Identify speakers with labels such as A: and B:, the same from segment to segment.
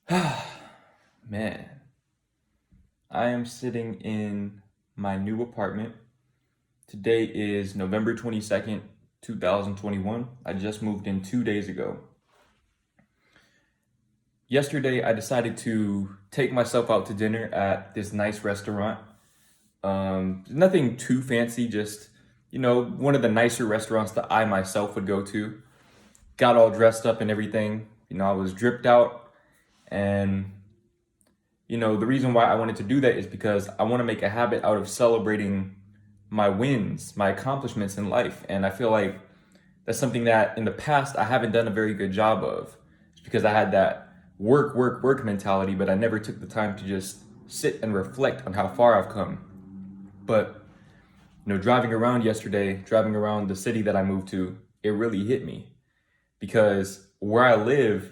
A: Man, I am sitting in my new apartment. Today is November 22nd, 2021. I just moved in 2 days ago. Yesterday, I decided to take myself out to dinner at this nice restaurant. Nothing too fancy, just, one of the nicer restaurants that I myself would go to. Got all dressed up and everything. I was dripped out and the reason why I wanted to do that is because I want to make a habit out of celebrating my wins, my accomplishments in life. And I feel like that's something that in the past I haven't done a very good job of. It's because I had that work mentality, but I never took the time to just sit and reflect on how far I've come. But, driving around yesterday, driving around the city that I moved to, it really hit me because where I live,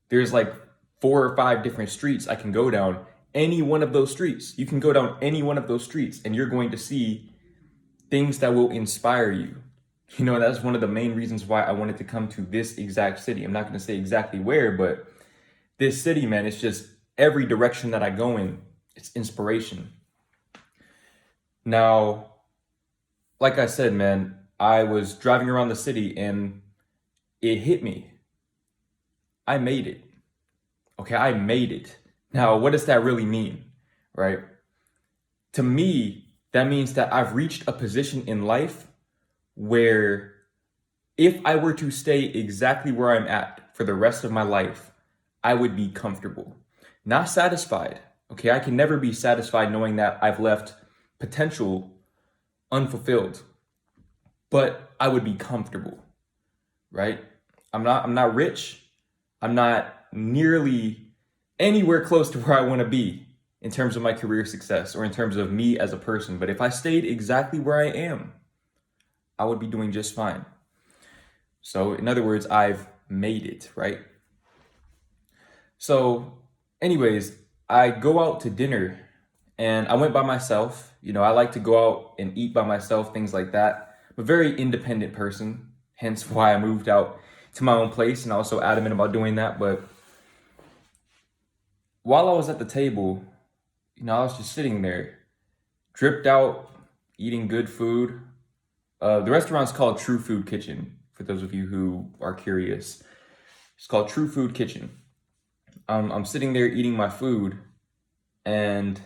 A: there's like 4 or 5 different streets I can go down. Any one of those streets, you can go down any one of those streets and you're going to see things that will inspire you. That's one of the main reasons why I wanted to come to this exact city. I'm not going to say exactly where, but this city, man, it's just every direction that I go in, it's inspiration. Now, like I said, man, I was driving around the city and it hit me. I made it. Okay, I made it. Now, what does that really mean, right? To me, that means that I've reached a position in life where if I were to stay exactly where I'm at for the rest of my life, I would be comfortable. Not satisfied. Okay, I can never be satisfied knowing that I've left potential unfulfilled, but I would be comfortable, right? I'm not rich. I'm not nearly anywhere close to where I want to be in terms of my career success or in terms of me as a person. But if I stayed exactly where I am, I would be doing just fine. So in other words, I've made it, right? So anyways, I go out to dinner and I went by myself. I like to go out and eat by myself, things like that. I'm a very independent person, hence why I moved out to my own place and also adamant about doing that. But while I was at the table, I was just sitting there, dripped out, eating good food. The restaurant's called True Food Kitchen, for those of you who are curious. It's called True Food Kitchen. I'm sitting there eating my food, and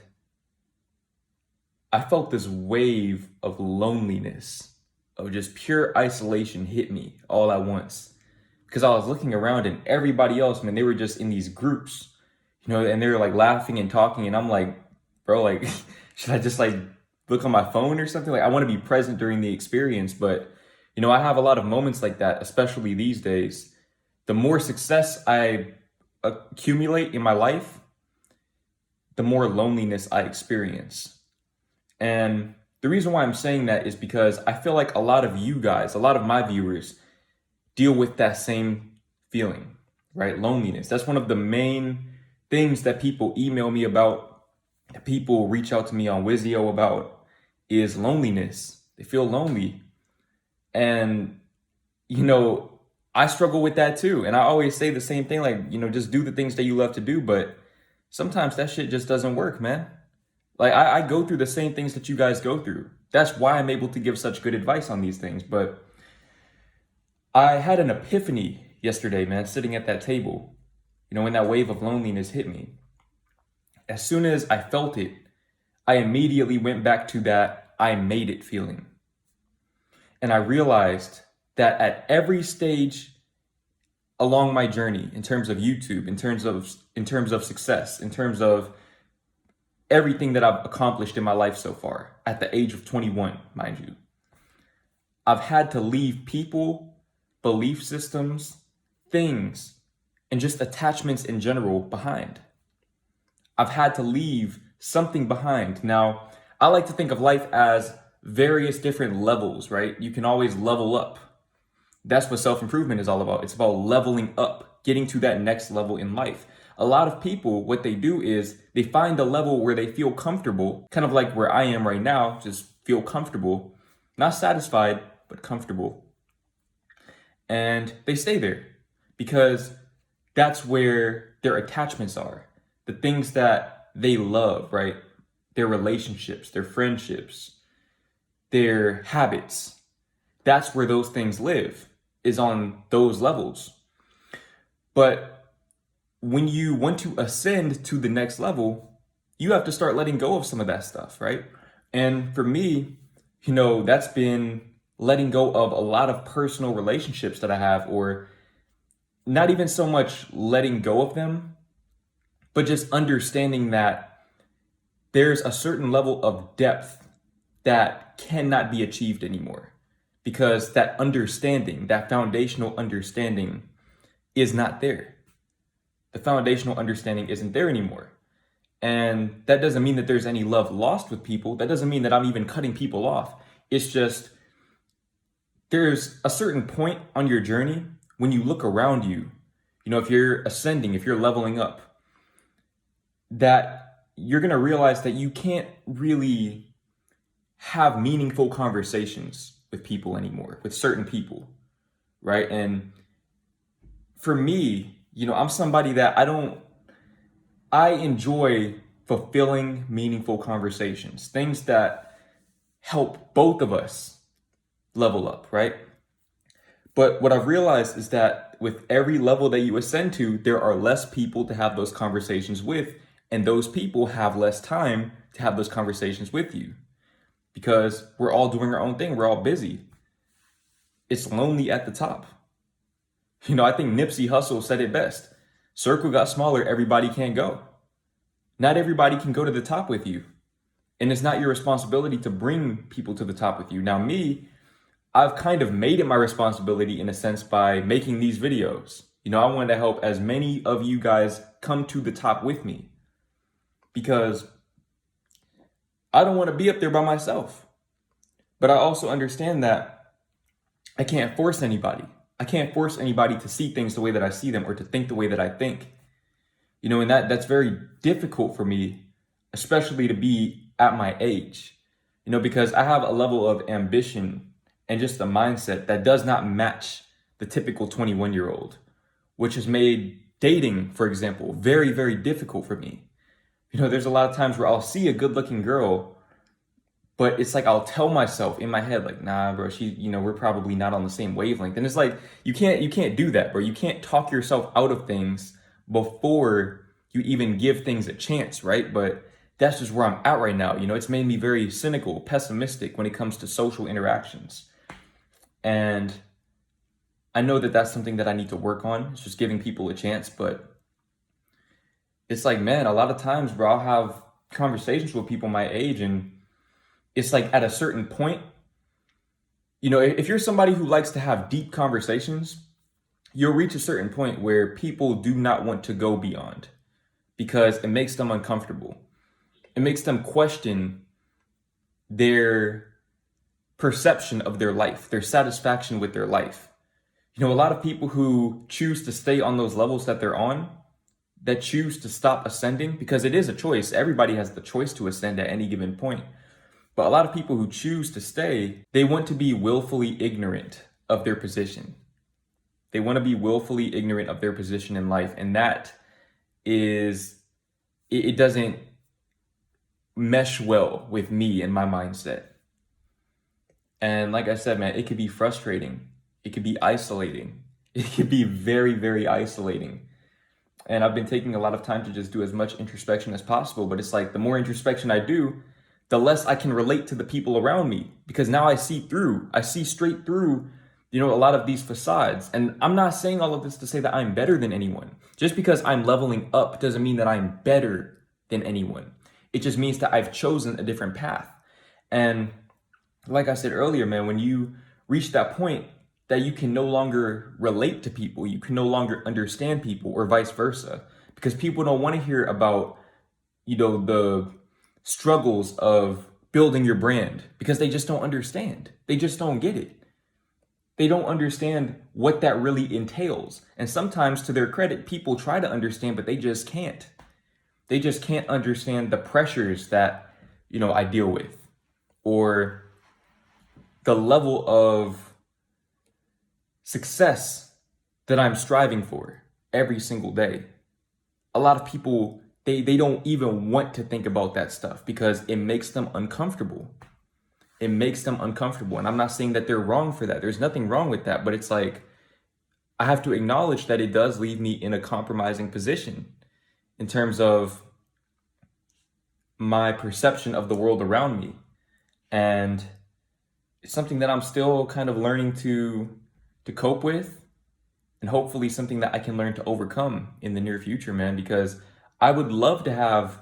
A: I felt this wave of loneliness, of just pure isolation hit me all at once. Because I was looking around and everybody else, man, they were just in these groups, and they were like laughing and talking. And I'm like, bro, like, should I just like look on my phone or something? Like, I want to be present during the experience. But, I have a lot of moments like that, especially these days. The more success I accumulate in my life, the more loneliness I experience. And the reason why I'm saying that is because I feel like a lot of you guys, a lot of my viewers, deal with that same feeling, right? Loneliness. That's one of the main things that people email me about, that people reach out to me on Wizio about, is loneliness. They feel lonely. And, I struggle with that too. And I always say the same thing, like, just do the things that you love to do. But sometimes that shit just doesn't work, man. Like, I go through the same things that you guys go through. That's why I'm able to give such good advice on these things. But I had an epiphany yesterday, man, sitting at that table, when that wave of loneliness hit me. As soon as I felt it, I immediately went back to that I made it feeling. And I realized that at every stage along my journey, in terms of YouTube, in terms of success, in terms of everything that I've accomplished in my life so far, at the age of 21, mind you, I've had to leave people, belief systems, things, and just attachments in general behind. I've had to leave something behind. Now, I like to think of life as various different levels, right? You can always level up. That's what self-improvement is all about. It's about leveling up, getting to that next level in life. A lot of people, what they do is they find a level where they feel comfortable, kind of like where I am right now, just feel comfortable, not satisfied, but comfortable. And they stay there because that's where their attachments are. The things that they love, right? Their relationships, their friendships, their habits. That's where those things live, is on those levels. But when you want to ascend to the next level, you have to start letting go of some of that stuff, right? And for me, that's been letting go of a lot of personal relationships that I have, or not even so much letting go of them, but just understanding that there's a certain level of depth that cannot be achieved anymore, because that understanding, that foundational understanding, is not there. The foundational understanding isn't there anymore. And that doesn't mean that there's any love lost with people. That doesn't mean that I'm even cutting people off. It's just there's a certain point on your journey when you look around you, if you're ascending, if you're leveling up, that you're going to realize that you can't really have meaningful conversations with people anymore, with certain people, right? And for me, I'm somebody that I enjoy fulfilling, meaningful conversations, things that help both of us level up, right? But what I've realized is that with every level that you ascend to, there are less people to have those conversations with, and those people have less time to have those conversations with you, because we're all doing our own thing. We're all busy. It's lonely at the top. I think Nipsey Hussle said it best. Circle got smaller, everybody can't go. Not everybody can go to the top with you. And it's not your responsibility to bring people to the top with you. Now, me, I've kind of made it my responsibility in a sense by making these videos. I wanted to help as many of you guys come to the top with me, because I don't want to be up there by myself. But I also understand that I can't force anybody. I can't force anybody to see things the way that I see them, or to think the way that I think. And that's very difficult for me, especially to be at my age, because I have a level of ambition and just a mindset that does not match the typical 21-year-old, which has made dating, for example, very, very difficult for me. There's a lot of times where I'll see a good-looking girl, but it's like I'll tell myself in my head, like, nah, bro, we're probably not on the same wavelength. And it's like, you can't do that, bro. You can't talk yourself out of things before you even give things a chance, right? But that's just where I'm at right now. It's made me very cynical, pessimistic when it comes to social interactions. And I know that that's something that I need to work on. It's just giving people a chance. But it's like, man, a lot of times, bro, I'll have conversations with people my age, and it's like at a certain point, if you're somebody who likes to have deep conversations, you'll reach a certain point where people do not want to go beyond, because it makes them uncomfortable. It makes them question their perception of their life, their satisfaction with their life. A lot of people who choose to stay on those levels that they're on, that choose to stop ascending, because it is a choice. Everybody has the choice to ascend at any given point. But a lot of people who choose to stay, they want to be willfully ignorant of their position. They want to be willfully ignorant of their position in life. And that it doesn't mesh well with me and my mindset. And like I said, man, it could be frustrating. It could be isolating. It could be very, very isolating. And I've been taking a lot of time to just do as much introspection as possible. But it's like the more introspection I do, the less I can relate to the people around me, because now I see straight through, a lot of these facades. And I'm not saying all of this to say that I'm better than anyone. Just because I'm leveling up doesn't mean that I'm better than anyone. It just means that I've chosen a different path. And like I said earlier, man, when you reach that point that you can no longer relate to people, you can no longer understand people, or vice versa, because people don't want to hear about, the struggles of building your brand, because they just don't understand. They just don't get it. They don't understand what that really entails. And sometimes, to their credit, people try to understand, but they just can't. They just can't understand the pressures that, I deal with, or the level of success that I'm striving for. every single day. A lot of people, they don't even want to think about that stuff because it makes them uncomfortable. It makes them uncomfortable. And I'm not saying that they're wrong for that. There's nothing wrong with that. But it's like, I have to acknowledge that it does leave me in a compromising position in terms of my perception of the world around me. And it's something that I'm still kind of learning to cope with, and hopefully something that I can learn to overcome in the near future, man, because I would love to have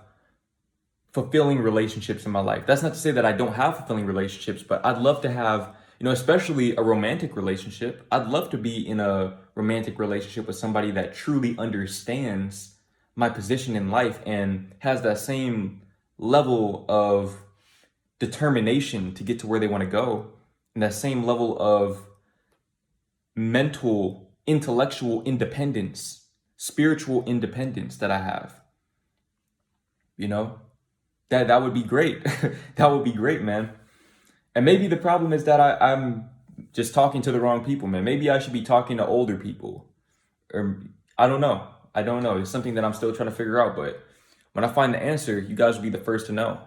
A: fulfilling relationships in my life. That's not to say that I don't have fulfilling relationships, but I'd love to have, especially a romantic relationship. I'd love to be in a romantic relationship with somebody that truly understands my position in life and has that same level of determination to get to where they want to go, and that same level of mental, intellectual independence, spiritual independence that I have. You know, that would be great. That would be great, man. And maybe the problem is that I'm just talking to the wrong people, man. Maybe I should be talking to older people. Or I don't know. I don't know. It's something that I'm still trying to figure out. But when I find the answer, you guys will be the first to know.